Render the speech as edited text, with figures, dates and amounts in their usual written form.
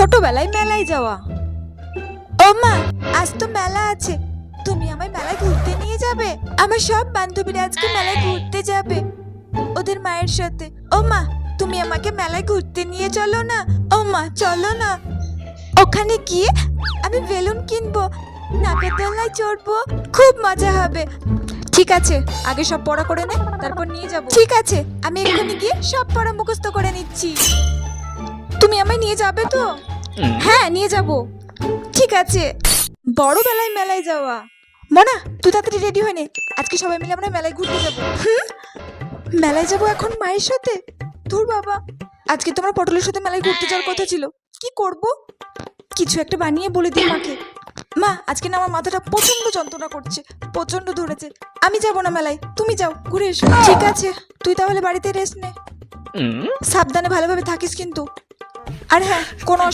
ছোটবেলায় মেলায় যাওয়া। ও মা, আজ তো মেলা আছে, তুমি আমায় মেলায় ঘুরতে নিয়ে যাবে? আমার সব বান্ধবীরা আজকে মেলায় ঘুরতে যাবে ওদের মায়ের সাথে। ও মা, তুমি আমাকে মেলায় ঘুরতে নিয়ে চলো না। ও মা, চলো না। ওখানে গিয়ে আমি বেলুন কিনবো, নাগরদোলায় চড়বো, খুব মজা হবে। ঠিক আছে, আগে সব পড়া করে নে, তারপর নিয়ে যাব। ঠিক আছে, আমি এক্ষুনি গিয়ে সব পড়া মুখস্থ করে নিচ্ছি। তুমি আমায় নিয়ে যাবে তো? হ্যাঁ, নিয়ে যাব। ঠিক আছে। বড়বেলায় মেলায় যাওয়া। মনা, তুই তাড়াতাড়ি রেডি হয়ে নে, আজকে সবাই মিলে আমরা মেলায় ঘুরতে যাবো। মেলায় যাবো এখন মায়ের সাথে? ধুর বাবা, আজকে তোমার পটলের সাথে মেলায় ঘুরতে যাওয়ার কথা ছিল। কি করব? কিছু একটা বানিয়ে বলে দিই মাকে। মা, আজকে না আমার মাথাটা প্রচন্ড যন্ত্রণা করছে, প্রচন্ড ধরেছে। আমি যাব না মেলায়, তুমি যাও, ঘুরে এসো। ঠিক আছে, তুই তাহলে বাড়িতে রেস্ট নে, সাবধানে ভালোভাবে থাকিস কিন্তু। আর হ্যাঁ, কোনো